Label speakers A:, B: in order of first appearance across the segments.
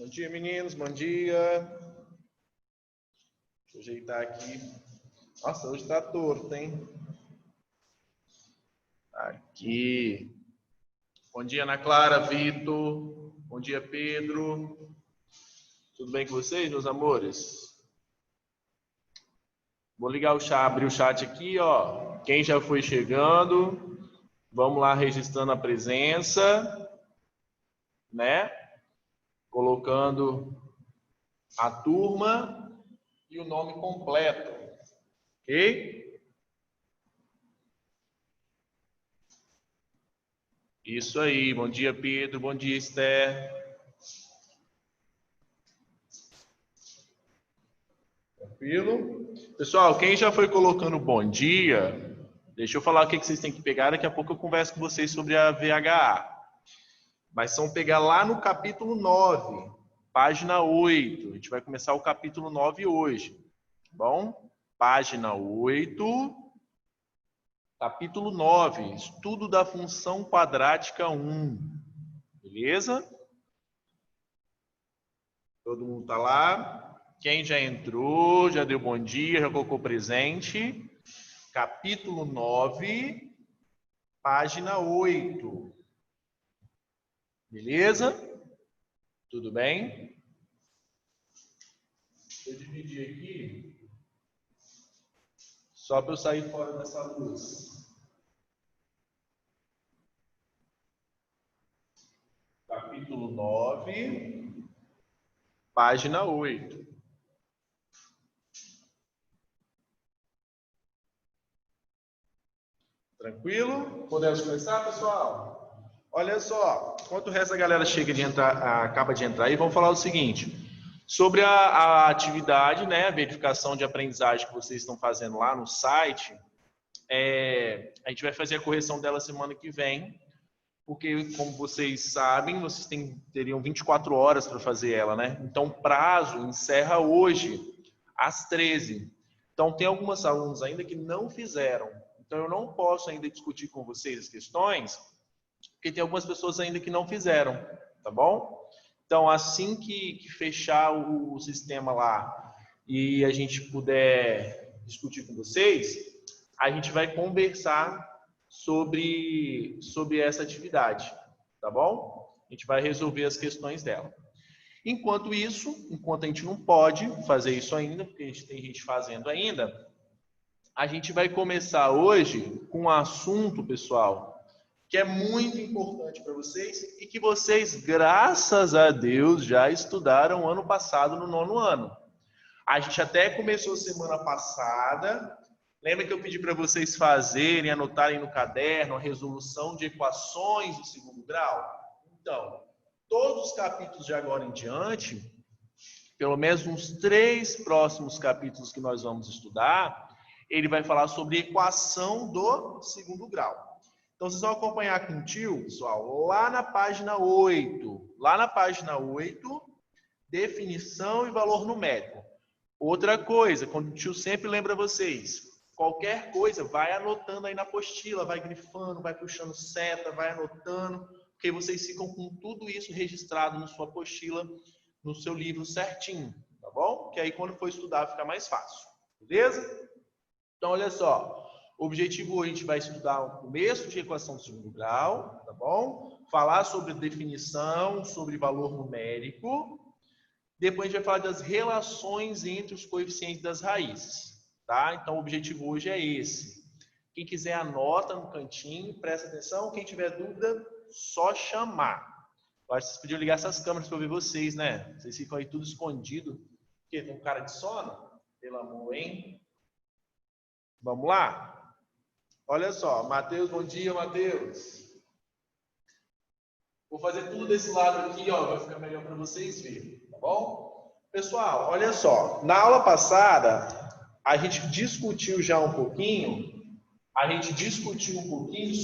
A: Bom dia, meninos. Bom dia. Deixa eu ajeitar aqui. Nossa, hoje tá torto, hein? Aqui. Bom dia, Ana Clara, Vitor. Bom dia, Pedro. Tudo bem com vocês, meus amores? Vou ligar o chat, abrir o chat aqui, ó. Quem já foi chegando, vamos lá registrando a presença, né? Colocando a turma e o nome completo, ok? Isso aí, bom dia, Pedro, bom dia, Esther. Tranquilo? Pessoal, quem já foi colocando bom dia, deixa eu falar o que vocês têm que pegar, daqui a pouco eu converso com vocês sobre a VHA. Mas são pegar lá no capítulo 9, página 8. A gente vai começar o capítulo 9 hoje, tá bom? Página 8, capítulo 9, estudo da função quadrática 1. Beleza? Todo mundo tá lá? Quem já entrou, já deu bom dia, já colocou presente. Capítulo 9, página 8. Beleza? Tudo bem? Deixa eu dividir aqui, só para eu sair fora dessa luz. Capítulo 9, página 8. Tranquilo? Podemos começar, pessoal? Olha só, enquanto o resto da galera chega de entrar, acaba de entrar aí, vamos falar o seguinte, sobre a atividade, né, a verificação de aprendizagem que vocês estão fazendo lá no site, a gente vai fazer a correção dela semana que vem, porque, como vocês sabem, vocês teriam 24 horas para fazer ela, né? Então, o prazo encerra hoje, às 13. Então, tem alguns alunos ainda que não fizeram. Então, eu não posso ainda discutir com vocês as questões, porque tem algumas pessoas ainda que não fizeram, tá bom? Então, assim que fechar o sistema lá e a gente puder discutir com vocês, a gente vai conversar sobre essa atividade, tá bom? A gente vai resolver as questões dela. Enquanto isso, enquanto a gente não pode fazer isso ainda, porque a gente tem gente fazendo ainda, a gente vai começar hoje com um assunto, pessoal, que é muito importante para vocês e que vocês, graças a Deus, já estudaram ano passado, no 9º ano. A gente até começou semana passada. Lembra que eu pedi para vocês fazerem, anotarem no caderno a resolução de equações do 2º grau? Então, todos os capítulos de agora em diante, pelo menos uns 3 próximos capítulos que nós vamos estudar, ele vai falar sobre equação do 2º grau. Então, vocês vão acompanhar com o tio, pessoal, lá na página 8. Lá na página 8, definição e valor numérico. Outra coisa, quando o tio sempre lembra vocês, qualquer coisa, vai anotando aí na apostila, vai grifando, vai puxando seta, vai anotando, porque vocês ficam com tudo isso registrado na sua apostila, no seu livro certinho, tá bom? Que aí quando for estudar fica mais fácil, beleza? Então, olha só, o objetivo hoje a gente vai estudar o começo de equação do 2º grau, tá bom? Falar sobre definição, sobre valor numérico. Depois a gente vai falar das relações entre os coeficientes das raízes, tá? Então, o objetivo hoje é esse. Quem quiser, anota no cantinho, presta atenção. Quem tiver dúvida, só chamar. Eu acho que vocês podiam ligar essas câmeras para eu ver vocês, né? Vocês ficam aí tudo escondido. Porque tem um cara de sono? Pelo amor, hein? Vamos lá? Olha só, Matheus, bom dia, Matheus. Vou fazer tudo desse lado aqui, ó, vai ficar melhor para vocês verem, tá bom? Pessoal, olha só, na aula passada, a gente discutiu já um pouquinho,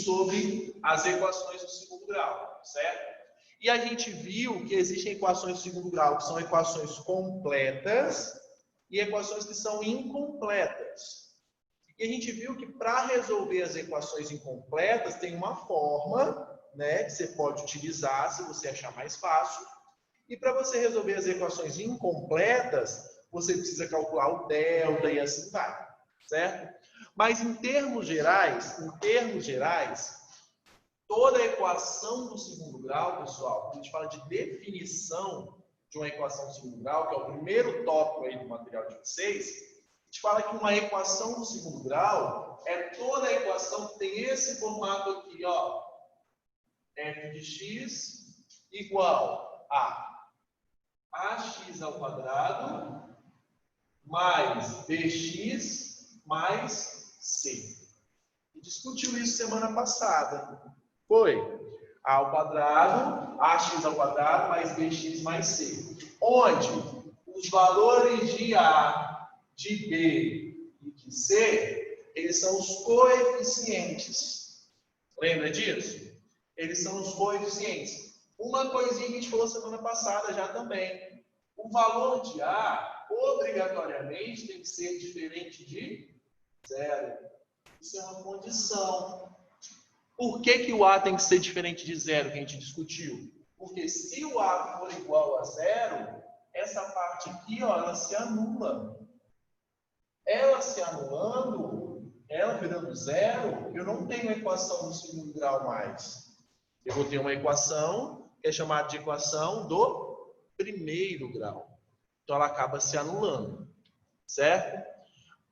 A: sobre as equações do 2º grau, certo? E a gente viu que existem equações do 2º grau que são equações completas e equações que são incompletas. E a gente viu que para resolver as equações incompletas tem uma forma, né, que você pode utilizar se você achar mais fácil, E para você resolver as equações incompletas, você precisa calcular o delta e assim vai, certo? Mas em termos gerais, toda equação do segundo grau, pessoal, quando a gente fala de definição de uma equação do segundo grau, que é o primeiro tópico aí do material de vocês, a gente fala que uma equação do segundo grau é toda equação que tem esse formato aqui, ó. F de x igual a ax ao quadrado mais bx mais c. E discutiu isso semana passada. Foi a ao quadrado, ax ao quadrado mais bx mais c. Onde os valores de a, de b e de c, eles são os coeficientes. Lembra disso? Eles são os coeficientes. Uma coisinha que a gente falou semana passada já também. O valor de a, obrigatoriamente, tem que ser diferente de zero. Isso é uma condição. Por que o a tem que ser diferente de zero, que a gente discutiu? Porque se o a for igual a zero, essa parte aqui, ó, ela se anula. Ela se anulando, ela virando zero, eu não tenho a equação do segundo grau mais. Eu vou ter uma equação que é chamada de equação do primeiro grau. Então, ela acaba se anulando, certo?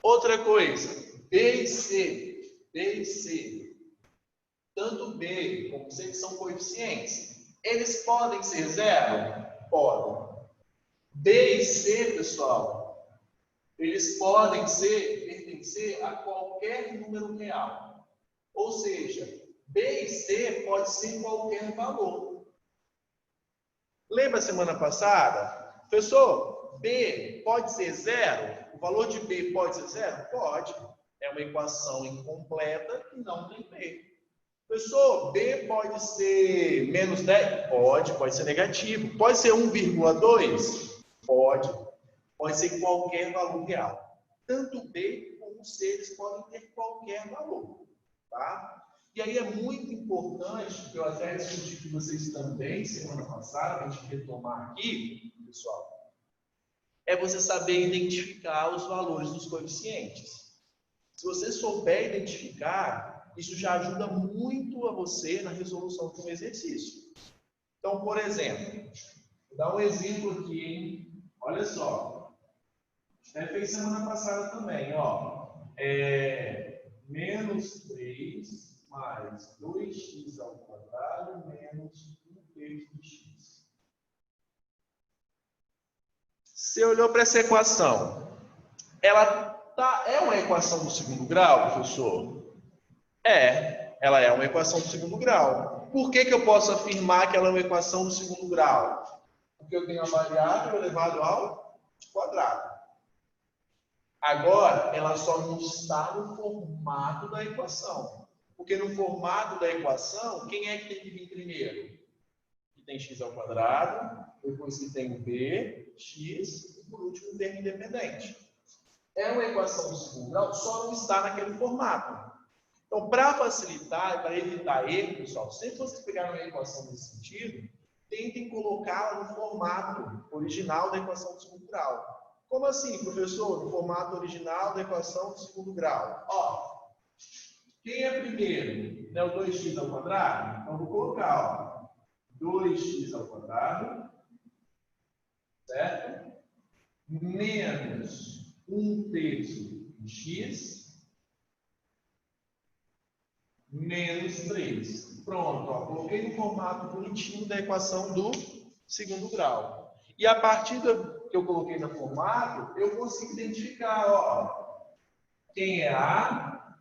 A: Outra coisa, B e C, tanto B como C, que são coeficientes, eles podem ser zero? Podem. B e C, pessoal, eles podem pertencer a qualquer número real. Ou seja, B e C pode ser qualquer valor. Lembra semana passada? Professor, B pode ser zero? O valor de B pode ser zero? Pode. É uma equação incompleta que não tem B. Professor, B pode ser menos 10? Pode ser negativo. Pode ser 1,2? Pode. Pode ser qualquer valor real. Tanto B como C, eles podem ter qualquer valor. Tá? E aí é muito importante, que eu até discuti com vocês também semana passada, para a gente retomar aqui, pessoal, é você saber identificar os valores dos coeficientes. Se você souber identificar, isso já ajuda muito a você na resolução de um exercício. Então, por exemplo, vou dar um exemplo aqui, hein? Olha só. Até fez semana passada também, ó. Menos 3 mais 2x ao quadrado menos 1 terço de x. Você olhou para essa equação, ela é uma equação do segundo grau, professor? Ela é uma equação do segundo grau. Por que eu posso afirmar que ela é uma equação do segundo grau? Porque eu tenho a variável elevado ao quadrado. Agora, ela só não está no formato da equação. Porque no formato da equação, quem é que tem que vir primeiro? Que tem x ao quadrado, depois que tem o b, x, e por último o termo independente. É uma equação do segundo grau, só não está naquele formato. Então, para facilitar e para evitar erro, pessoal, sempre que vocês pegarem uma equação nesse sentido, tentem colocá-la no formato original da equação do segundo grau. Como assim, professor? No formato original da equação do segundo grau. Ó, quem é primeiro? Né, o 2x ao quadrado? Então, vou colocar, ó, 2x ao quadrado, certo? Menos 1 terço de x, menos 3. Pronto, ó, coloquei no formato bonitinho da equação do segundo grau. E a partir que eu coloquei no formato, eu consigo identificar, ó, quem é A,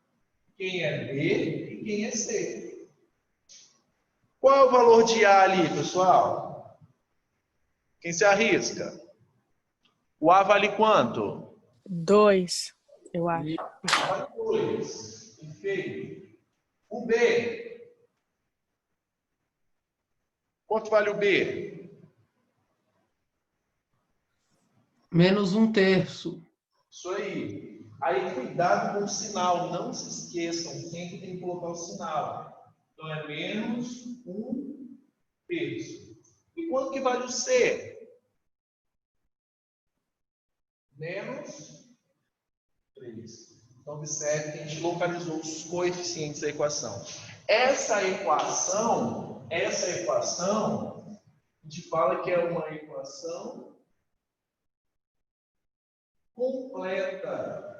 A: quem é B e quem é C. Qual é o valor de A ali, pessoal? Quem se arrisca? O A vale quanto?
B: 2, eu acho.
A: Vale 2. Perfeito. O B. Quanto vale o B?
C: Menos 1 terço.
A: Isso aí. Aí, cuidado com o sinal. Não se esqueçam, sempre tem que colocar o sinal. Então, é menos 1 terço. E quanto que vale o C? Menos 3. Então, observe que a gente localizou os coeficientes da equação. Essa equação, a gente fala que é uma equação completa.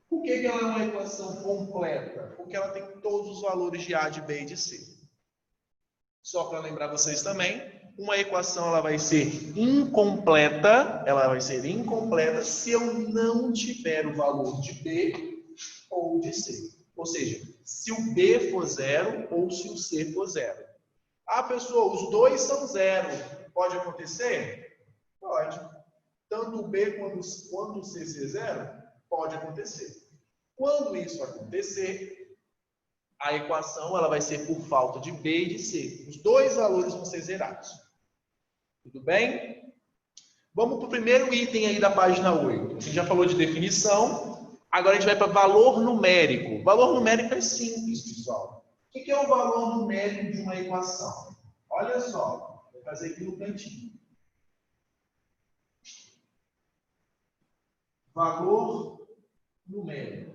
A: Por que ela é uma equação completa? Porque ela tem todos os valores de A, de B e de C. Só para lembrar vocês também, uma equação ela vai ser incompleta se eu não tiver o valor de B ou de C. Ou seja, se o B for 0 ou se o C for 0. Ah, pessoal, os dois são 0. Pode acontecer? Pode. Tanto o B quanto o C ser 0? Pode acontecer. Quando isso acontecer, a equação ela vai ser por falta de B e de C. Os dois valores vão ser zerados. Tudo bem? Vamos para o primeiro item aí da página 8. A gente já falou de definição. Agora a gente vai para valor numérico. Valor numérico é simples, pessoal. O que é o valor numérico de uma equação? Olha só. Vou fazer aqui no cantinho. Valor numérico.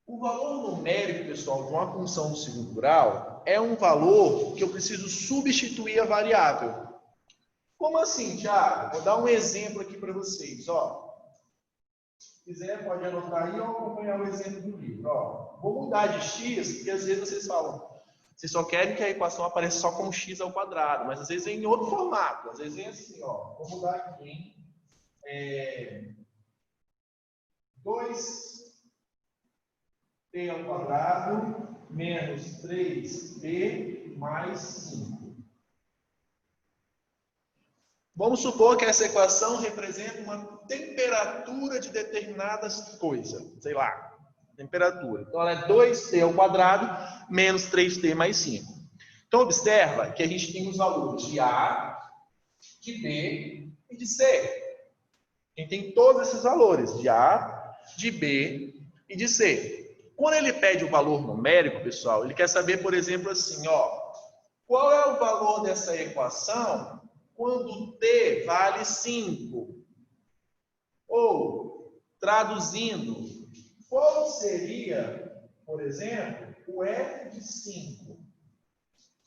A: O valor numérico, pessoal, de uma função do segundo grau é um valor que eu preciso substituir a variável. Como assim, Thiago? Vou dar um exemplo aqui para vocês. Ó. Se quiser, pode anotar aí ou acompanhar o exemplo do livro. Ó. Vou mudar de x, porque às vezes vocês falam, vocês só querem que a equação apareça só com x ao quadrado, mas às vezes é em outro formato. Às vezes é assim, ó. Vou mudar aqui em 2t ao quadrado menos 3t mais 5. Vamos supor que essa equação representa uma temperatura de determinadas coisas. Sei lá, temperatura. Então, ela é 2t ao quadrado menos 3t mais 5. Então, observa que a gente tem os valores de A, de B e de C. A gente tem todos esses valores de A, de B e de C. Quando ele pede o valor numérico, pessoal, ele quer saber, por exemplo, assim, ó, qual é o valor dessa equação quando t vale 5? Ou, traduzindo, qual seria, por exemplo, o f de 5?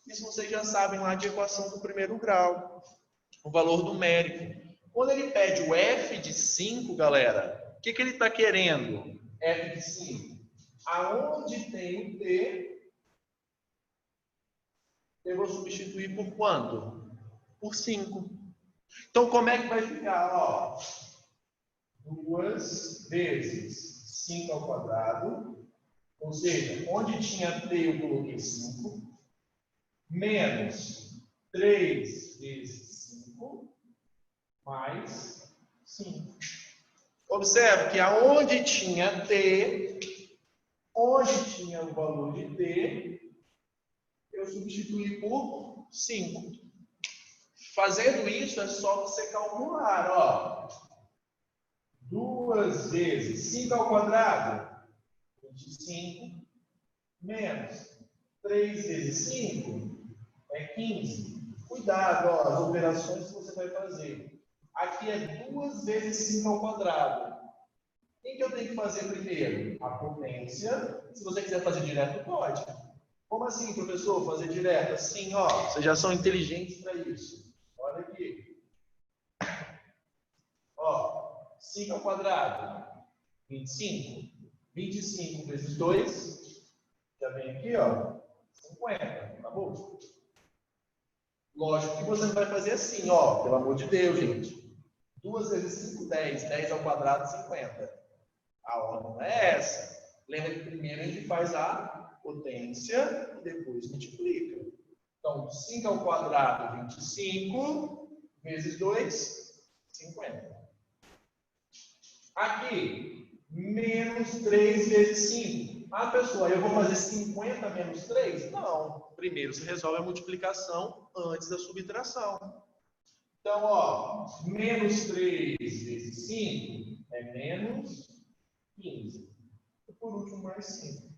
A: Isso vocês já sabem lá de equação do primeiro grau, o valor numérico. Quando ele pede o f de 5, galera, o que ele está querendo? F de 5. Aonde tem o t, eu vou substituir por quanto? Por 5. Então, como é que vai ficar? Ó, 2 vezes 5 ao quadrado, ou seja, onde tinha t eu coloquei 5, menos 3 vezes 5, mais 5. Observe que aonde tinha t, onde tinha o valor de t, eu substituí por 5. Fazendo isso, é só você calcular, ó. 2 vezes 5 ao quadrado, 25, menos 3 vezes 5, é 15. Cuidado, ó, as operações que você vai fazer. Aqui é 2 vezes 5 ao quadrado. O que eu tenho que fazer primeiro? A potência. Se você quiser fazer direto, pode. Como assim, professor? Fazer direto? Assim, ó, vocês já são inteligentes para isso. Olha aqui. Ó, 5 ao quadrado, 25. 25 vezes 2, já vem aqui, ó, 50. Tá bom? Lógico que você não vai fazer assim, ó, pelo amor de Deus, gente. 2 vezes 5, 10. 10 ao quadrado, 50. A ordem não é essa. Lembra que primeiro a gente faz a potência e depois multiplica. Então, 5 ao quadrado, 25, vezes 2, 50. Aqui, menos 3 vezes 5. Ah, pessoal, eu vou fazer 50 menos 3? Não. Primeiro você resolve a multiplicação antes da subtração. Então, ó, menos 3 vezes 5 é menos 15. E por último, mais 5.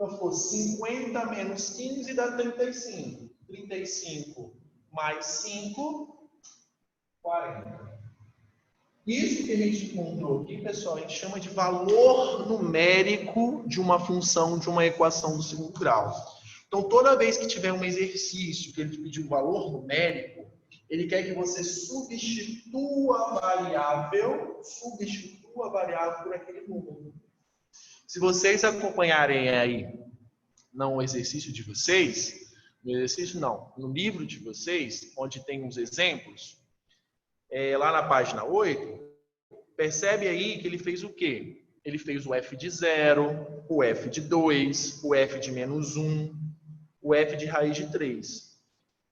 A: Então, ficou 50 menos 15 dá 35. 35 mais 5, 40. Isso que a gente encontrou aqui, pessoal, a gente chama de valor numérico de uma função de uma equação do segundo grau. Então, toda vez que tiver um exercício que ele te pedir um valor numérico, ele quer que você substitua a variável por aquele número. Se vocês acompanharem aí no exercício de vocês, no livro de vocês, onde tem uns exemplos, lá na página 8, percebe aí que ele fez o quê? Ele fez o f de 0, o f de 2, o f de menos 1, o f de raiz de 3.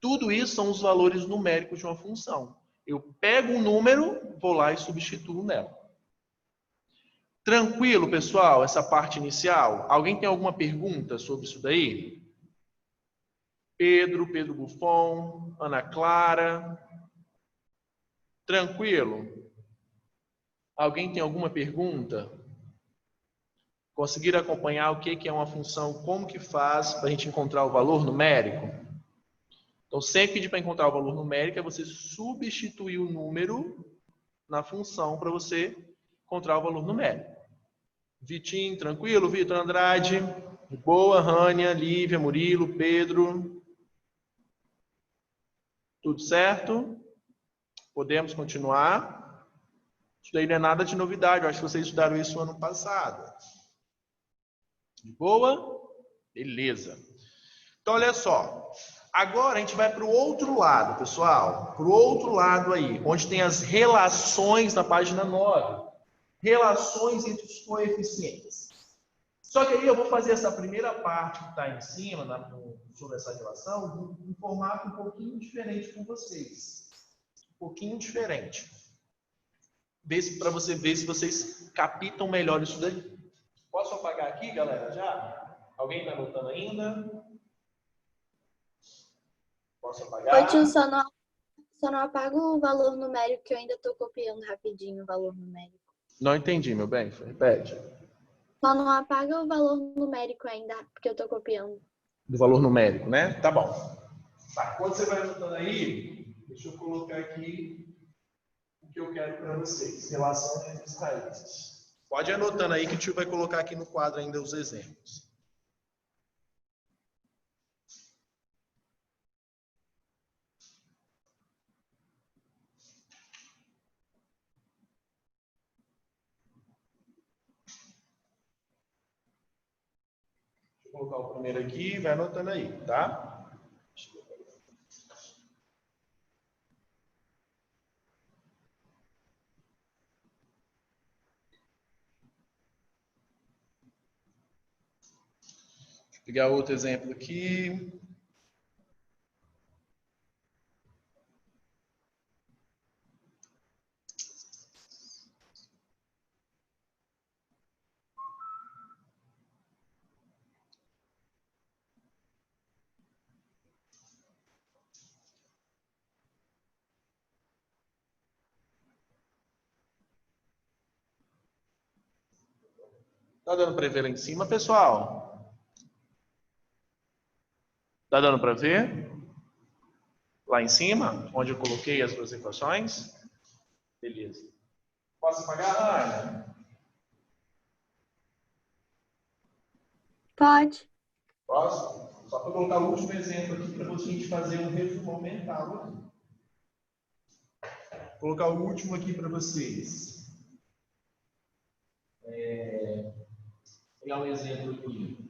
A: Tudo isso são os valores numéricos de uma função. Eu pego um número, vou lá e substituo nela. Tranquilo, pessoal, essa parte inicial? Alguém tem alguma pergunta sobre isso daí? Pedro Buffon, Ana Clara. Tranquilo? Alguém tem alguma pergunta? Conseguiram acompanhar o que é uma função, como que faz para a gente encontrar o valor numérico? Então, sempre pedir para encontrar o valor numérico é você substituir o número na função para você encontrar o valor numérico. Vitinho, tranquilo? Vitor Andrade, de boa? Rânia, Lívia, Murilo, Pedro. Tudo certo? Podemos continuar? Isso daí não é nada de novidade, eu acho que vocês estudaram isso ano passado. De boa? Beleza. Então, olha só. Agora a gente vai para o outro lado, pessoal. Para o outro lado aí, onde tem as relações na página 9. Relações entre os coeficientes. Só que aí eu vou fazer essa primeira parte que está em cima, sobre essa relação, em formato um pouquinho diferente com vocês. Um pouquinho diferente. Para você ver se vocês captam melhor isso daí. Posso apagar aqui, galera, já? Alguém está anotando ainda? Posso apagar?
D: Ô, tio, só não apaga o valor numérico, que eu ainda estou copiando rapidinho o valor numérico.
A: Não entendi, meu bem. Repete.
D: Só não apaga o valor numérico ainda, porque eu estou copiando.
A: Do valor numérico, né? Tá bom. Tá, quando você vai anotando aí, deixa eu colocar aqui o que eu quero para vocês. Relação entre as raízes. Pode ir anotando aí que o tio vai colocar aqui no quadro ainda os exemplos. Vou colocar o primeiro aqui e vai anotando aí, tá? Deixa eu pegar outro exemplo aqui. Tá dando para ver lá em cima, pessoal? Tá dando para ver? Lá em cima, onde eu coloquei as duas equações? Beleza. Posso apagar, Ana?
D: Pode.
A: Posso? Só para colocar o último exemplo aqui para a gente fazer um resumo mental aqui. Vou colocar o último aqui para vocês. Vou pegar um exemplo aqui.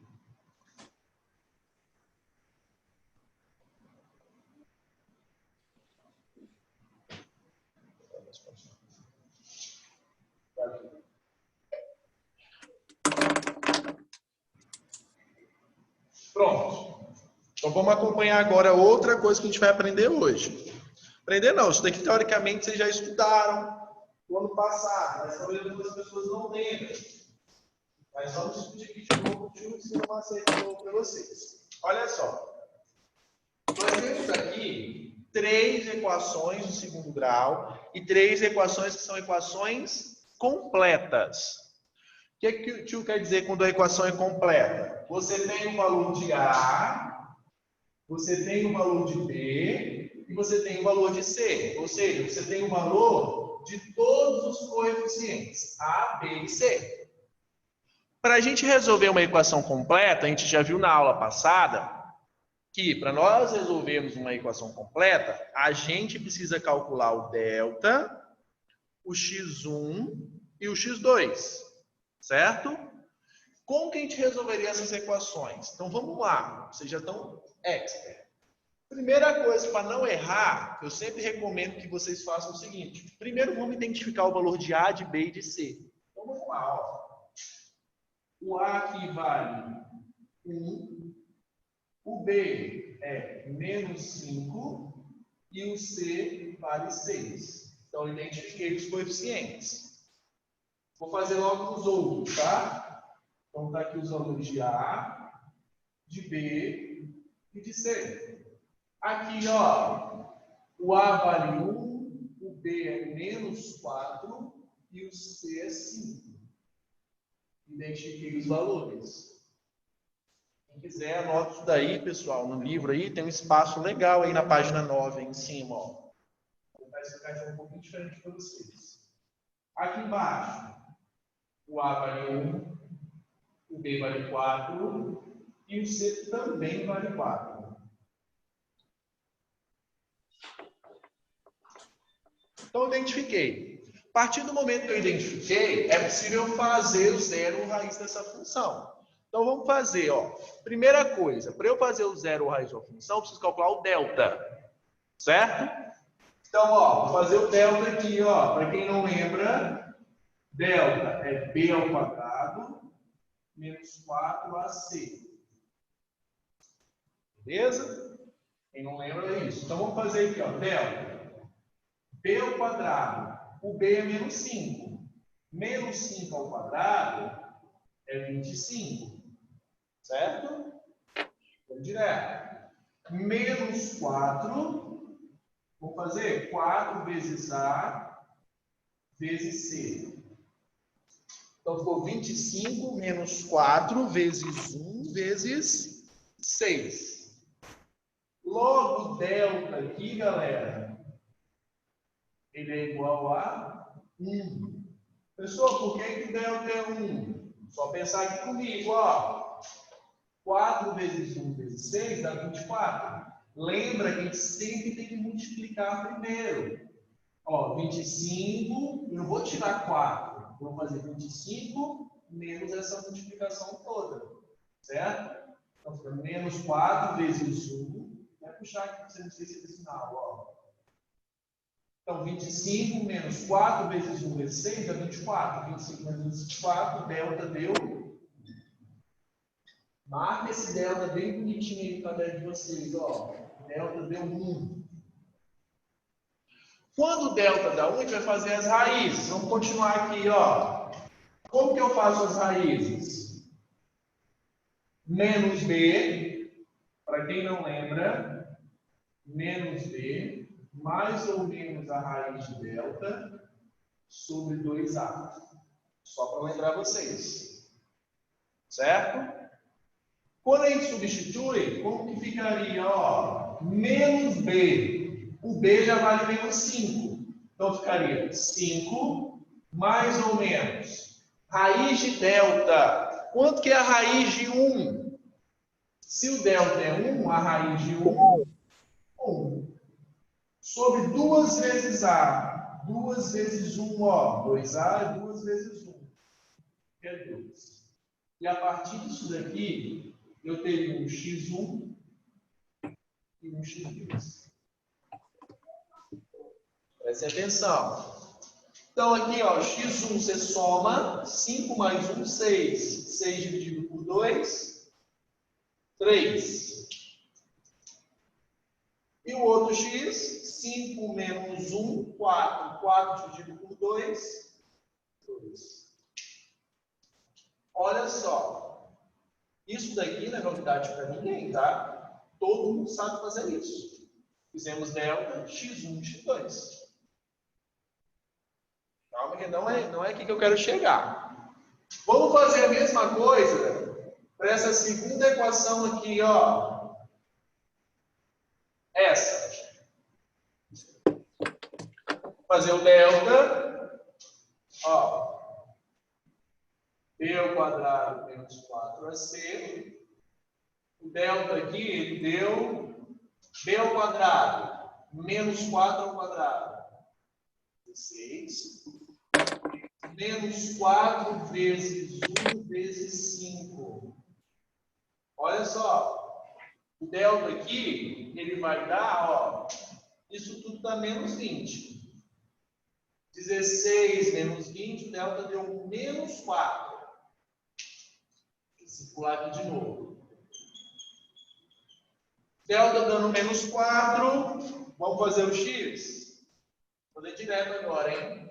A: Pronto. Então vamos acompanhar agora outra coisa que a gente vai aprender hoje. Aprender não, isso daqui teoricamente vocês já estudaram no ano passado, mas talvez algumas pessoas não lembram. Mas vamos discutir aqui de novo, o ensino macete de novo para vocês. Olha só. Nós temos aqui 3 equações do segundo grau e 3 equações que são equações completas. que o tio quer dizer quando a equação é completa? Você tem o valor de A, você tem o valor de B e você tem o valor de C. Ou seja, você tem o valor de todos os coeficientes, A, B e C. Para a gente resolver uma equação completa, a gente já viu na aula passada que para nós resolvermos uma equação completa, a gente precisa calcular o delta, o x1 e o x2, certo? Como que a gente resolveria essas equações? Então vamos lá, vocês já estão expert. Primeira coisa, para não errar, eu sempre recomendo que vocês façam o seguinte. Primeiro vamos identificar o valor de A, de B e de C. Então vamos lá, ó. O A aqui vale 1, o B é menos 5 e o C vale 6. Então eu identifiquei os coeficientes. Vou fazer logo os outros, tá? Então tá aqui os valores de A, de B e de C. Aqui, ó, o A vale 1, o B é menos 4 e o C é 5. Identifiquei os valores. Quem quiser, anota isso daí, pessoal, no livro aí, tem um espaço legal aí na página 9, aí em cima, ó. Vou tentar explicar de um pouquinho diferente para vocês. Aqui embaixo, o A vale 1, o B vale 4 e o C também vale 4. Então, eu identifiquei. A partir do momento que eu identifiquei, é possível fazer o zero raiz dessa função. Então, vamos fazer, ó. Primeira coisa, para eu fazer o zero raiz da função, eu preciso calcular o delta. Certo? Então, ó, vou fazer o delta aqui, ó. Para quem não lembra, delta é b ao quadrado menos 4ac. Beleza? Quem não lembra é isso. Então, vamos fazer aqui, ó. Delta. B ao quadrado. O B é menos 5. Menos 5 ao quadrado é 25. Certo? Vamos direto. Menos 4. Vou fazer 4 vezes A vezes C. Então, ficou 25 menos 4 vezes 1 vezes 6. Logo, delta aqui, galera, ele é igual a 1. Pessoal, por que delta é 1? Só pensar aqui comigo, ó. 4 vezes 1 vezes 6 dá 24. Lembra que a gente sempre tem que multiplicar primeiro. Ó, 25, eu não vou tirar 4. Vou fazer 25 menos essa multiplicação toda. Certo? Então, fica menos 4 vezes 1. Vai puxar aqui para você não esquecer desse sinal, ó. Então, 25 menos 4 vezes 1 vezes 6 dá 24. 25 menos 24, delta deu. Marca esse delta bem bonitinho aí no caderno de vocês, ó. Delta deu 1. Quando o delta dá 1, a gente vai fazer as raízes. Vamos continuar aqui, ó. Como que eu faço as raízes? Menos b, para quem não lembra, menos b, mais ou menos a raiz de delta, sobre 2a. Só para lembrar vocês. Certo? Quando a gente substitui, como que ficaria? Ó, menos b. O b já vale menos 5. Então, ficaria 5 mais ou menos. Raiz de delta. Quanto que é a raiz de 1? Se o delta é 1, a raiz de 1, 1. Sobre 2 vezes a. 2 vezes 1, ó. 2a é 2 vezes 1. Que é 2. E a partir disso daqui, eu teria um x1 e um x2. Prestem atenção. Então, aqui, ó, x1 você soma, 5 mais 1, 6. 6 dividido por 2, 3. E o outro x, 5 menos 1, 4. 4 dividido por 2, 2. Olha só. Isso daqui não é novidade para ninguém, tá? Todo mundo sabe fazer isso. Fizemos delta, x1, x2. Calma que não é aqui que eu quero chegar. Vamos fazer a mesma coisa para essa segunda equação aqui, ó. Essa. Fazer o delta, ó. B ao quadrado menos 4AC. O delta aqui, ele deu B ao quadrado menos 4 ao quadrado. 16. Menos 4 vezes 1 vezes 5. Olha só. O delta aqui, ele vai dar, ó. Isso tudo dá menos 20. 16 menos 20, o delta deu menos 4. Vou circular aqui de novo. Delta dando menos 4. Vamos fazer o x? Vou fazer direto agora, hein?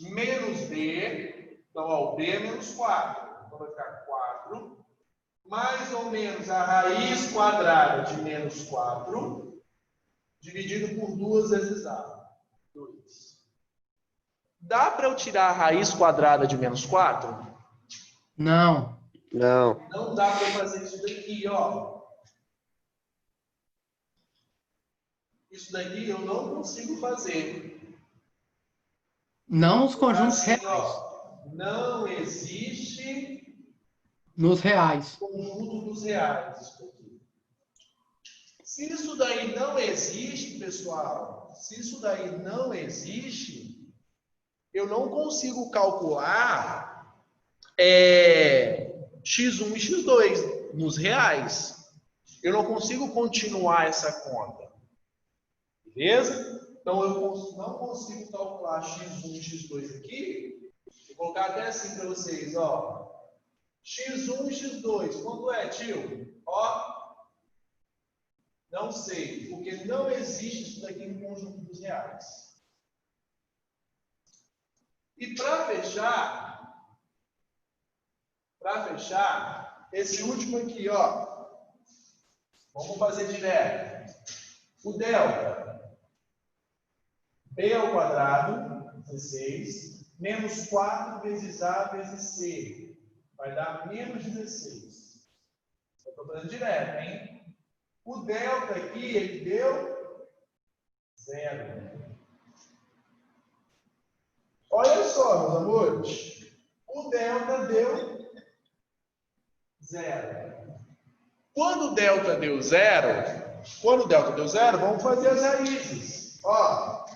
A: Menos b. Então, ó, o b é menos 4. Então, vai ficar 4. Mais ou menos a raiz quadrada de menos 4. Dividido por 2 vezes a. 2. Dá para eu tirar a raiz quadrada de menos 4?
C: Não.
E: Não.
A: Não dá para fazer isso daqui, ó. Isso daqui eu não consigo fazer.
C: Não os conjuntos
A: Assim,
C: reais.
A: ó, não existe
C: Nos reais.
A: conjunto dos reais. Isso aqui. Se isso daí não existe, pessoal, se isso daí não existe, eu não consigo calcular x1 e x2 nos reais. Eu não consigo continuar essa conta. Beleza? Então, eu não consigo calcular x1 e x2 aqui. Vou colocar até assim para vocês, ó. x1 e x2. Quanto é, tio? Ó. Não sei, porque não existe isso daqui no conjunto dos reais. E para fechar, esse último aqui, ó. Vamos fazer direto. O delta, b ao quadrado, 16, menos 4 vezes a vezes c. Vai dar menos 16. Eu estou fazendo direto, hein? O delta aqui, ele deu 0. Olha só, meus amores. O delta deu 0. Quando o delta deu 0, vamos fazer as raízes. Ó.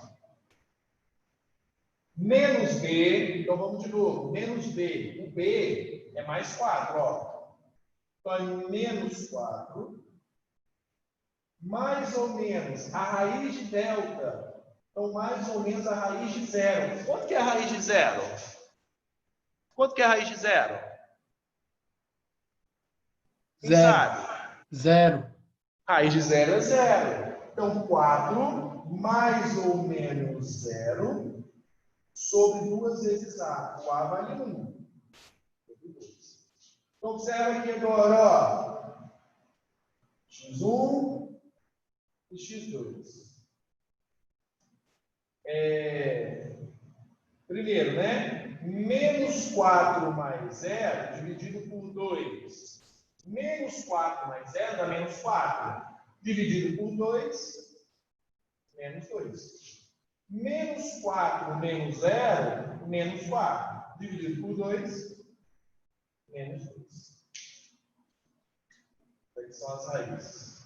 A: Menos b, então vamos de novo. Menos b. O b é mais 4, ó. Então é menos 4. Mais ou menos a raiz de delta. Então, mais ou menos a raiz de 0. Quanto que é a raiz de 0? Quanto que é a raiz de 0? Quem sabe?
C: 0.
A: Raiz de 0 é 0. Então, 4 mais ou menos 0 sobre 2 vezes a. O a vale 1. Então, observa aqui agora, ó. x1 e x2. Primeiro, né? Menos 4 mais 0 dividido por 2. Menos 4 mais 0 dá menos 4. Dividido por 2, menos 2. Menos 4 menos 0, menos 4. Dividido por 2, menos 2. Aqui são as raízes.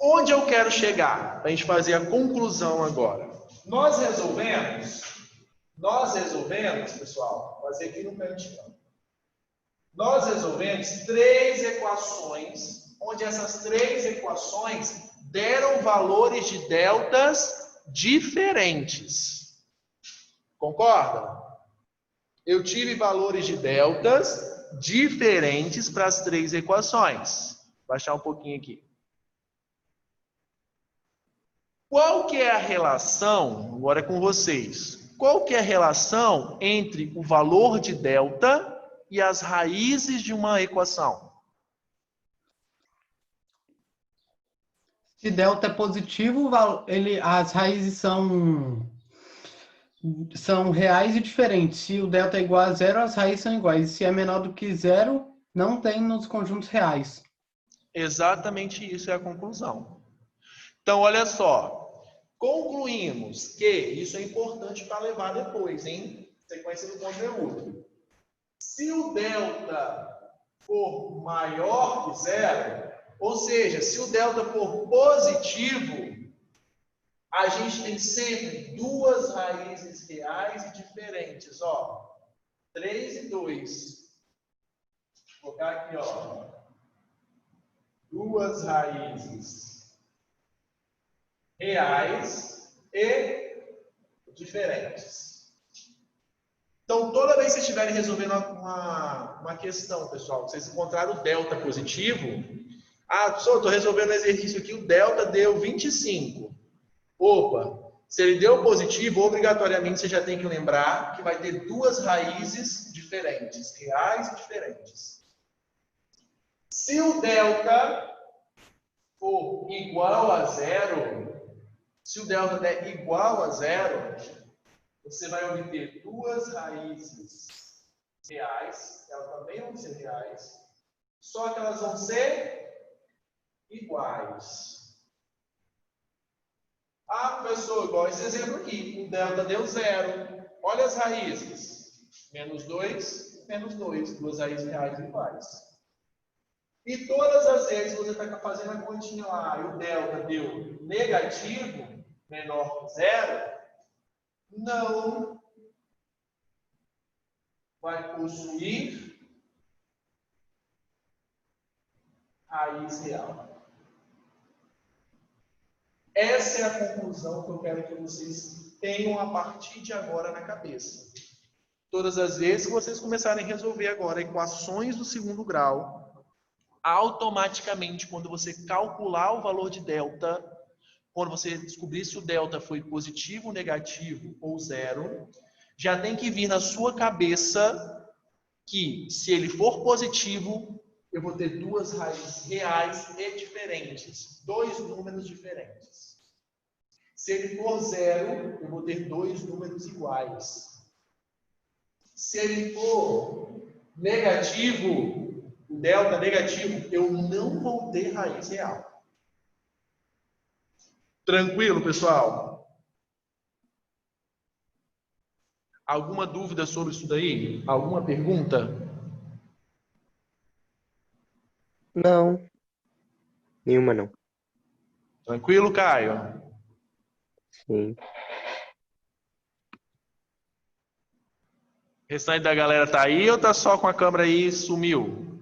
A: Onde eu quero chegar? Para a gente fazer a conclusão agora. Nós resolvemos, pessoal, vou fazer aqui no cantinho. Nós resolvemos 3 equações, onde essas 3 equações deram valores de deltas diferentes. Concorda? Eu tive valores de deltas diferentes para as 3 equações. Vou baixar um pouquinho aqui. Qual que é a relação, agora é com vocês, qual que é a relação entre o valor de delta e as raízes de uma equação?
C: Se delta é positivo, as raízes são São reais e diferentes. Se o delta é igual a zero, as raízes são iguais. Se é menor do que zero, não tem nos conjuntos reais.
A: Exatamente isso é a conclusão. Então, olha só. Concluímos que isso é importante para levar depois, hein? Sequência do conteúdo. Se o delta for maior que zero, ou seja, se o delta for positivo, a gente tem sempre duas raízes reais e diferentes, ó. 3 e 2. Vou colocar aqui, ó. Duas raízes reais e diferentes. Então, toda vez que vocês estiverem resolvendo uma questão, pessoal, vocês encontraram o delta positivo, só estou resolvendo um exercício aqui, o delta deu 25. Opa, se ele deu positivo, obrigatoriamente você já tem que lembrar que vai ter duas raízes diferentes, reais e diferentes. Se o delta for igual a zero, se o delta der igual a zero, você vai obter duas raízes reais, elas também vão ser reais, só que elas vão ser iguais. Professor, igual esse exemplo aqui, o delta deu zero. Olha as raízes. Menos 2, menos 2. Duas raízes reais iguais. E todas as vezes você está fazendo a continha lá e o delta deu negativo, menor que zero, não vai possuir raiz real. Essa é a conclusão que eu quero que vocês tenham a partir de agora na cabeça. Todas as vezes que vocês começarem a resolver agora equações do segundo grau, automaticamente, quando você calcular o valor de delta, quando você descobrir se o delta foi positivo, negativo ou zero, já tem que vir na sua cabeça que, se ele for positivo, eu vou ter duas raízes reais e diferentes, dois números diferentes. Se ele for zero, eu vou ter dois números iguais. Se ele for negativo, o delta negativo, eu não vou ter raiz real. Tranquilo, pessoal? Alguma dúvida sobre isso daí? Alguma pergunta?
E: Não, nenhuma não.
A: Tranquilo, Caio?
E: Sim.
A: O restante da galera tá aí ou tá só com a câmera aí e sumiu?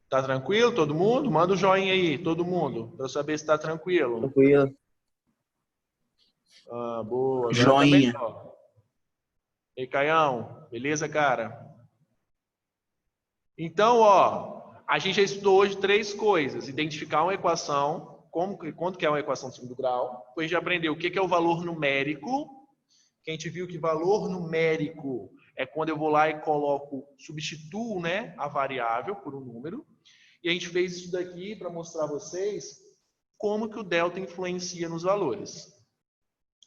A: Tá tranquilo, todo mundo? Manda o joinha aí, todo mundo, para eu saber se tá tranquilo.
E: Tranquilo.
A: Boa. Agora
F: Joinha.
A: também, ó. E aí, Caião, beleza, cara? Então, ó, a gente já estudou hoje três coisas. Identificar uma equação, quanto que é uma equação de segundo grau. Depois a gente aprendeu o que é o valor numérico. Que a gente viu que valor numérico é quando eu vou lá e substituo, né, a variável por um número. E a gente fez isso daqui para mostrar a vocês como que o delta influencia nos valores.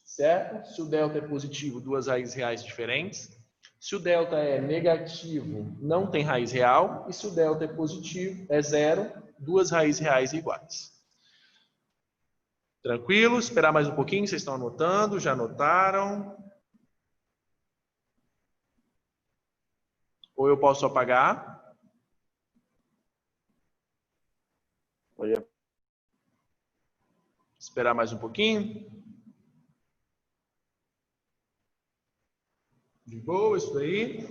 A: Certo? Se o delta é positivo, duas raízes reais diferentes. Se o delta é negativo, não tem raiz real. E se o delta é positivo, é zero, duas raízes reais iguais. Tranquilo? Esperar mais um pouquinho, vocês estão anotando? Já anotaram? Ou eu posso apagar?
E: Olha.
A: Esperar mais um pouquinho. De boa, isso daí.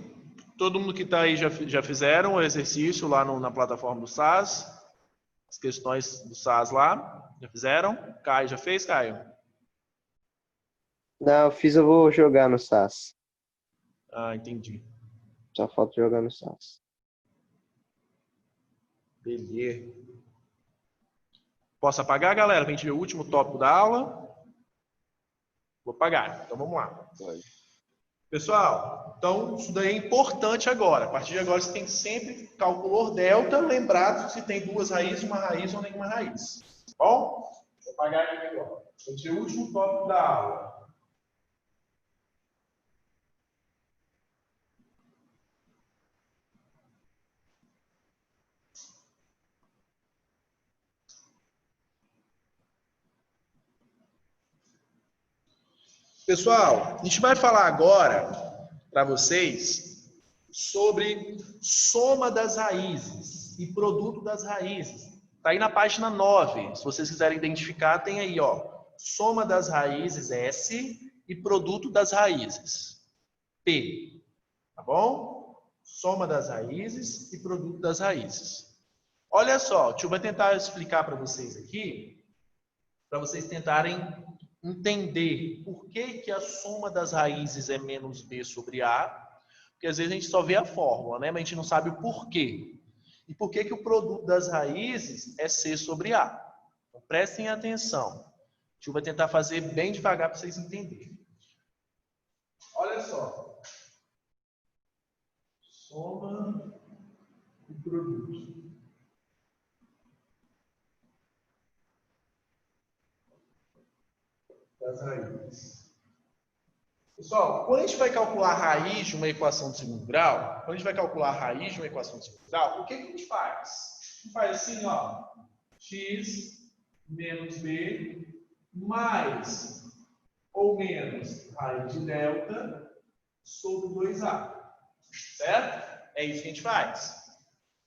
A: Todo mundo que está aí já fizeram o exercício lá na plataforma do SAS. As questões do SAS lá. Já fizeram? Caio, já fez, Caio?
E: Não, eu vou jogar no SAS.
A: Entendi.
E: Só falta jogar no SAS.
A: Beleza. Posso apagar, galera? Para a gente ver o último tópico da aula. Vou apagar. Então, vamos lá.
E: Pode.
A: Pessoal, então isso daí é importante agora. A partir de agora você tem sempre calcular delta, lembrado se tem duas raízes, uma raiz ou nenhuma raiz. Tá bom? Vou apagar aqui agora. Esse é o último tópico da aula. Pessoal, a gente vai falar agora para vocês sobre soma das raízes e produto das raízes. Está aí na página 9. Se vocês quiserem identificar, tem aí, ó. Soma das raízes, S, e produto das raízes, P. Tá bom? Soma das raízes e produto das raízes. Olha só, o tio vai tentar explicar para vocês aqui, para vocês tentarem entender por que a soma das raízes é menos B sobre A, porque às vezes a gente só vê a fórmula, né? Mas a gente não sabe o porquê. E por que o produto das raízes é C sobre A. Então, prestem atenção. O tio vai tentar fazer bem devagar para vocês entenderem. Olha só. Soma e produto das raízes. Pessoal, quando a gente vai calcular a raiz de uma equação de segundo grau, o que a gente faz? A gente faz assim, ó, x menos b mais ou menos raiz de delta sobre 2a. Certo? É isso que a gente faz.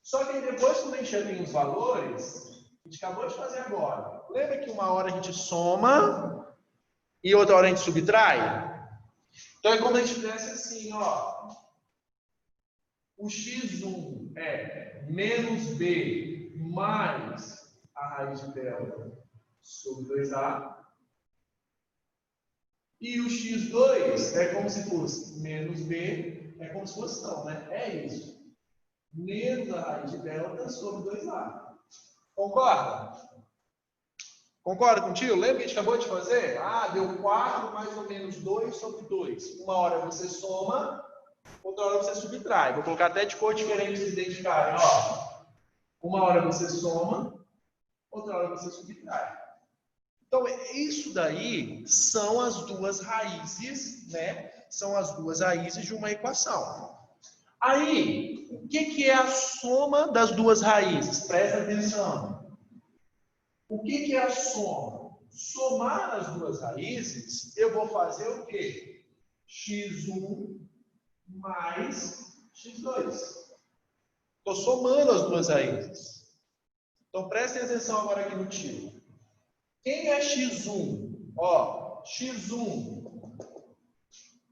A: Só que aí depois, quando a gente já tem os valores, a gente acabou de fazer agora. Lembra que uma hora a gente soma e outra hora a gente subtrai? Então é como a gente fizesse assim, ó. O x1 é menos b mais a raiz de delta sobre 2a. E o x2 é como se fosse menos b, é como se fosse não, né? É isso. Menos a raiz de delta sobre 2a. Concorda? Concorda contigo? Lembra que a gente acabou de fazer? Ah, deu 4 mais ou menos 2 sobre 2. Uma hora você soma, outra hora você subtrai. Vou colocar até de cor diferente para vocês identificarem. Ó. Uma hora você soma, outra hora você subtrai. Então, isso daí são as duas raízes, né? São as duas raízes de uma equação. Aí, o que é a soma das duas raízes? Presta atenção. O que é a soma? Somar as duas raízes, eu vou fazer o quê? x1 mais x2. Estou somando as duas raízes. Então, prestem atenção agora aqui no tio. Quem é x1? Ó, x1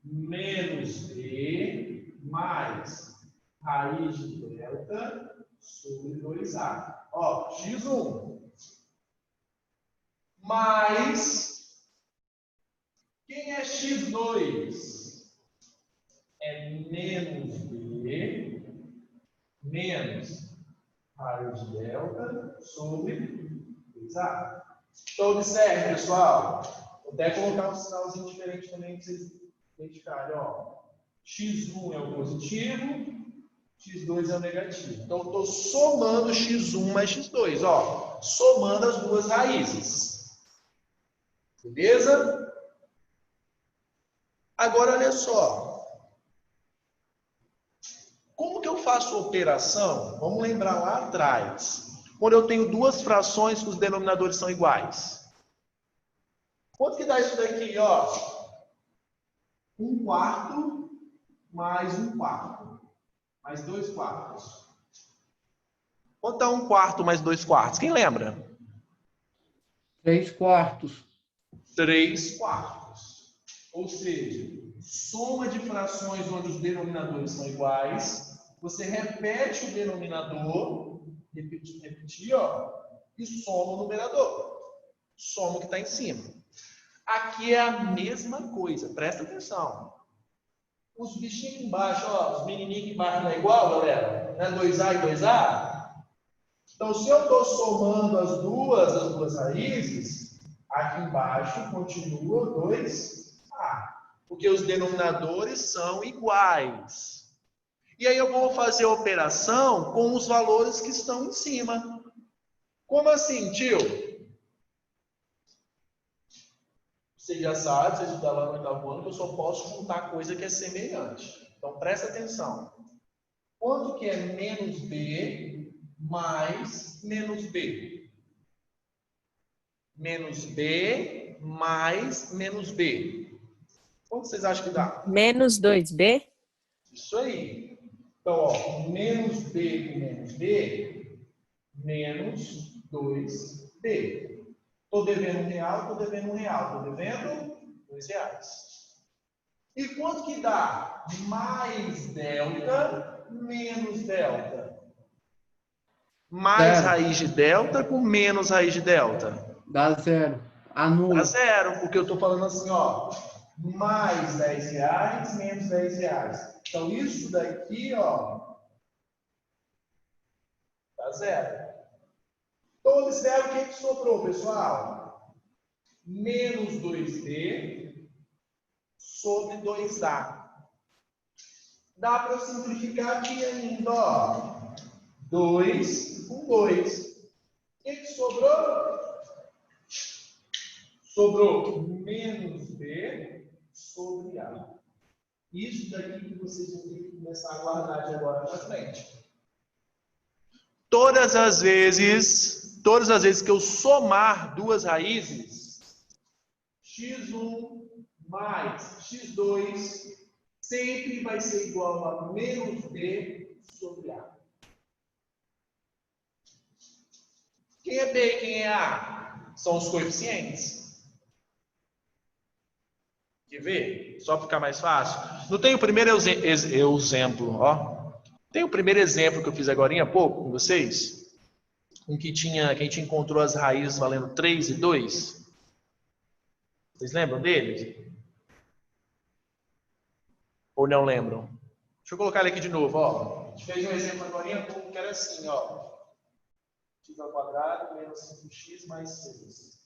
A: menos b mais raiz de delta sobre 2a. Ó, x1 mais, quem é x2? É menos b menos raiz de delta sobre 2a. Então, observe, pessoal. Vou até colocar um sinalzinho diferente também para vocês identificarem. Ó. x1 é o positivo, x2 é o negativo. Então, eu estou somando x1 mais x2. Ó, somando as duas raízes. Beleza? Agora, olha só. Como que eu faço a operação? Vamos lembrar lá atrás. Quando eu tenho duas frações que os denominadores são iguais. Quanto que dá isso daqui, ó? 1/4 mais 1/4. Mais 2/4. Quanto dá 1/4 mais 2/4? Quem lembra?
C: 3/4.
A: 3/4. Ou seja, soma de frações onde os denominadores são iguais. Você repete o denominador, repetir, ó, e soma o numerador. Soma o que está em cima. Aqui é a mesma coisa, presta atenção. Os bichinhos embaixo, ó, os menininhos aqui embaixo não é igual, galera? Não é 2A e 2A? Então, se eu estou somando as duas raízes, aqui embaixo continua 2A. Porque os denominadores são iguais. E aí eu vou fazer a operação com os valores que estão em cima. Como assim, tio? Você já sabe, você estuda lá no oitavo ano, que eu só posso juntar coisa que é semelhante. Então, presta atenção. Quanto que é menos B mais menos B? Menos B mais menos B. Quanto vocês acham que dá?
B: Menos 2B?
A: Isso aí. Então, ó, menos B com menos B, menos 2B. Estou devendo R$1, estou devendo R$1. Estou devendo R$2. E quanto que dá? Mais delta menos delta. Mais
C: Zero.
A: raiz de delta com menos raiz de delta.
C: Dá 0.
A: Dá
C: Anula.
A: 0, porque eu estou falando assim, ó. Mais R$10 menos R$10. Então, isso daqui, ó, dá 0. Então, observe o que sobrou, pessoal. Menos 2B sobre 2A. Dá para eu simplificar aqui ainda, ó. 2 com 2. O que sobrou? Sobrou menos B sobre A. Isso daqui que vocês vão ter que começar a guardar de agora para frente. Todas as vezes que eu somar duas raízes, x1 mais x2 sempre vai ser igual a menos b sobre a. Quem é b e quem é a? São os coeficientes. Quer ver? Só para ficar mais fácil. Não tem o primeiro exemplo, ó. Tem o primeiro exemplo que eu fiz agora há pouco com vocês? Em que a gente encontrou as raízes valendo 3 e 2. Vocês lembram dele? Ou não lembram? Deixa eu colocar ele aqui de novo, ó. A gente fez um exemplo agora há pouco que era assim, ó. X ao quadrado menos 5x mais 6.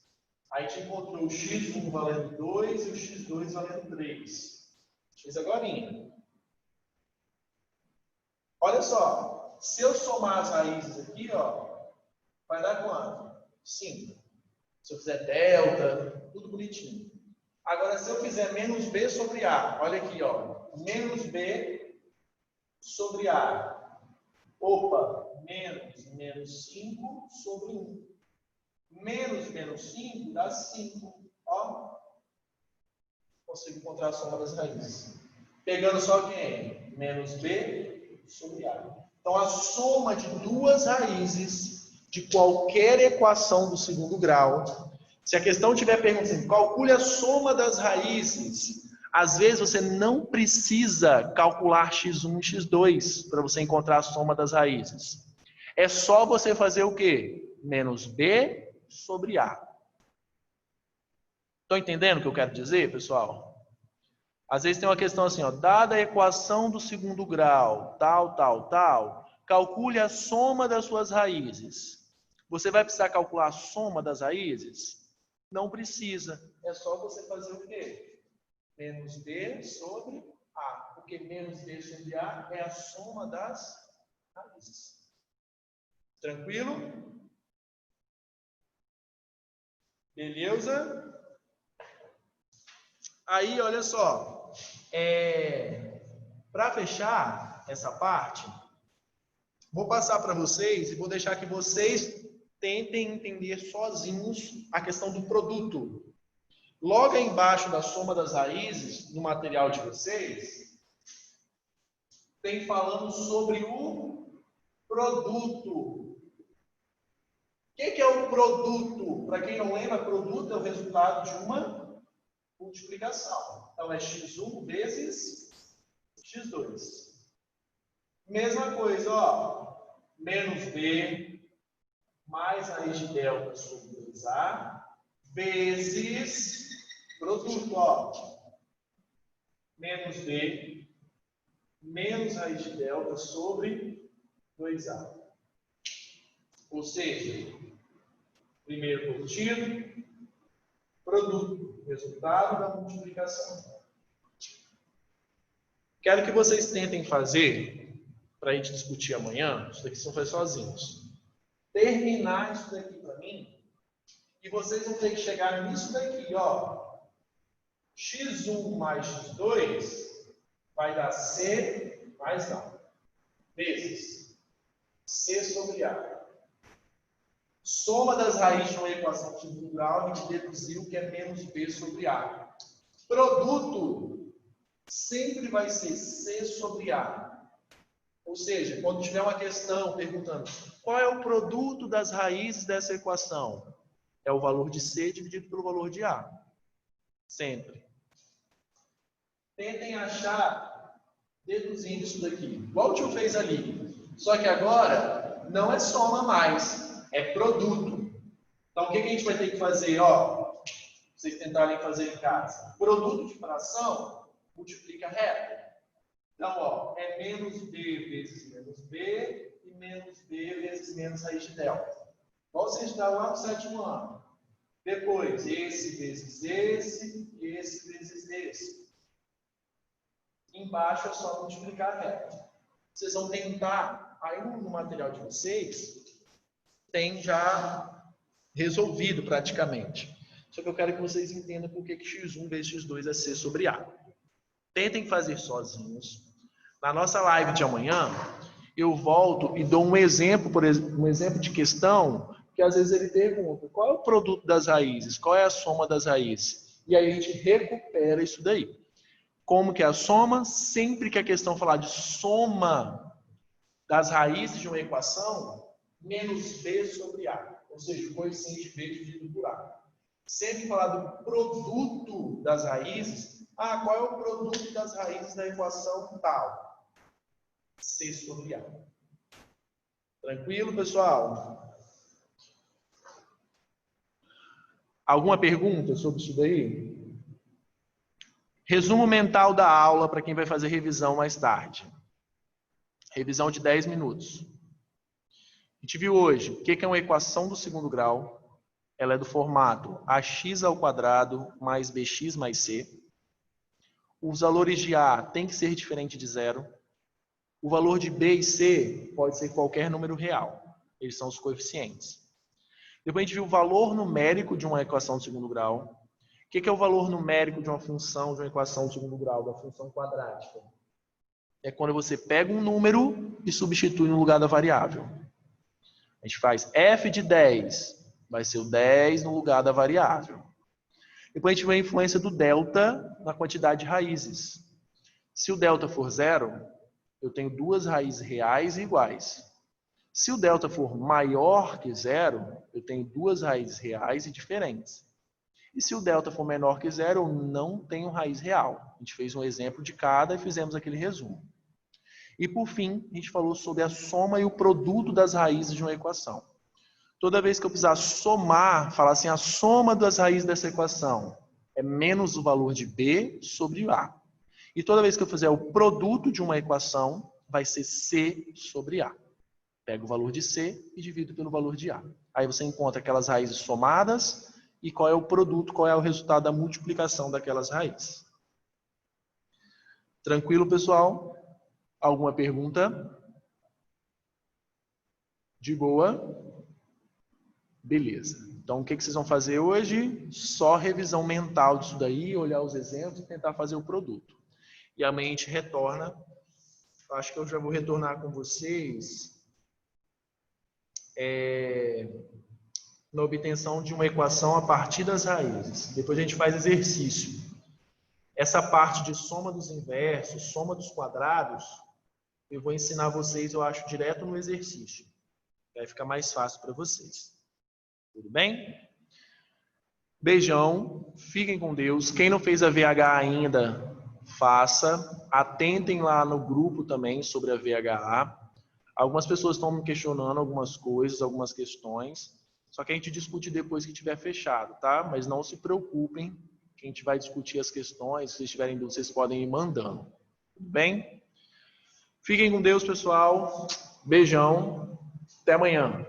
A: Aí a gente encontrou o x1 valendo 2 e o x2 valendo 3. Fez agora. Olha só. Se eu somar as raízes aqui, ó, vai dar quanto? 5. Se eu fizer delta, tudo bonitinho. Agora, se eu fizer menos b sobre a, olha aqui, ó. Menos b sobre a. Opa, menos 5 sobre 1. Menos 5 dá 5. Ó. Consigo encontrar a soma das raízes. Pegando só quem? Menos b sobre a. Então, a soma de duas raízes de qualquer equação do segundo grau, se a questão estiver perguntando, calcule a soma das raízes, às vezes você não precisa calcular x1 e x2 para você encontrar a soma das raízes. É só você fazer o quê? Menos b sobre a. Estão entendendo o que eu quero dizer, pessoal? Às vezes tem uma questão assim, ó, dada a equação do segundo grau, tal, calcule a soma das suas raízes. Você vai precisar calcular a soma das raízes? Não precisa. É só você fazer o quê? Menos b sobre a. Porque menos b sobre a é a soma das raízes. Tranquilo? Beleza? Aí, olha só. Para fechar essa parte, vou passar para vocês e vou deixar que vocês tentem entender sozinhos a questão do produto. Logo aí embaixo da soma das raízes, no material de vocês, tem falando sobre o produto. O que é o produto? Para quem não lembra, produto é o resultado de uma multiplicação. Então, é x1 vezes x2. Mesma coisa, ó. Menos b mais raiz de delta sobre 2a vezes produto, ó. Menos b menos raiz de delta sobre 2a. Ou seja, primeiro contido, produto, resultado da multiplicação. Quero que vocês tentem fazer, para a gente discutir amanhã, isso daqui vocês vão fazer sozinhos. Terminar isso daqui para mim, e vocês vão ter que chegar nisso daqui, ó. x1 mais x2 vai dar c mais a, vezes c sobre a. Soma das raízes de uma equação de segundo grau, a gente deduziu que é menos b sobre a. Produto sempre vai ser C sobre A. Ou seja, quando tiver uma questão perguntando qual é o produto das raízes dessa equação, é o valor de C dividido pelo valor de A. Sempre. Tentem achar deduzindo isso daqui. Igual o tio fez ali. Só que agora não é soma mais, é produto. Então, o que a gente vai ter que fazer? Ó, vocês tentarem fazer em casa. Produto de fração multiplica reto. Então, ó, é menos B vezes menos B e menos B vezes menos raiz de delta. Igual vocês estudaram lá no 7º ano. Depois, esse vezes esse vezes esse. Embaixo é só multiplicar reto. Vocês vão tentar, aí no material de vocês, tem já resolvido praticamente. Só que eu quero que vocês entendam por que x1 vezes x2 é C sobre A. Tentem fazer sozinhos. Na nossa live de amanhã, eu volto e dou um exemplo, por exemplo, um exemplo de questão, que às vezes ele pergunta, qual é o produto das raízes? Qual é a soma das raízes? E aí a gente recupera isso daí. Como que é a soma? Sempre que a questão falar de soma das raízes de uma equação, menos B sobre A. Ou seja, o coeficiente B dividido por A. Sempre falar do produto das raízes. Ah, qual é o produto das raízes da equação tal? C sobre A. Tranquilo, pessoal? Alguma pergunta sobre isso daí? Resumo mental da aula para quem vai fazer revisão mais tarde. Revisão de 10 minutos. A gente viu hoje o que é uma equação do segundo grau. Ela é do formato ax² mais bx mais c. Os valores de A tem que ser diferente de zero. O valor de B e C pode ser qualquer número real. Eles são os coeficientes. Depois a gente viu o valor numérico de uma equação de segundo grau. O que é o valor numérico de uma função de uma equação de segundo grau, da função quadrática? É quando você pega um número e substitui no lugar da variável. A gente faz f de 10, vai ser o 10 no lugar da variável. Depois a gente vê a influência do delta na quantidade de raízes. Se o delta for zero, eu tenho duas raízes reais e iguais. Se o delta for maior que zero, eu tenho duas raízes reais e diferentes. E se o delta for menor que zero, eu não tenho raiz real. A gente fez um exemplo de cada e fizemos aquele resumo. E por fim, a gente falou sobre a soma e o produto das raízes de uma equação. Toda vez que eu precisar somar, falar assim, a soma das raízes dessa equação é menos o valor de B sobre A. E toda vez que eu fizer o produto de uma equação, vai ser C sobre A. Pego o valor de C e divido pelo valor de A. Aí você encontra aquelas raízes somadas e qual é o produto, qual é o resultado da multiplicação daquelas raízes. Tranquilo, pessoal? Alguma pergunta? De boa? Beleza. Então, o que vocês vão fazer hoje? Só revisão mental disso daí, olhar os exemplos e tentar fazer o produto. E amanhã a gente retorna. Acho que eu já vou retornar com vocês na obtenção de uma equação a partir das raízes. Depois a gente faz exercício. Essa parte de soma dos inversos, soma dos quadrados, eu vou ensinar vocês, eu acho, direto no exercício. Vai ficar mais fácil para vocês. Tudo bem? Beijão, fiquem com Deus. Quem não fez a VH ainda, faça. Atentem lá no grupo também sobre a VHA. Algumas pessoas estão me questionando algumas coisas, algumas questões. Só que a gente discute depois que tiver fechado, tá? Mas não se preocupem, que a gente vai discutir as questões. Se vocês tiverem dúvidas, vocês podem ir mandando. Tudo bem? Fiquem com Deus, pessoal. Beijão. Até amanhã.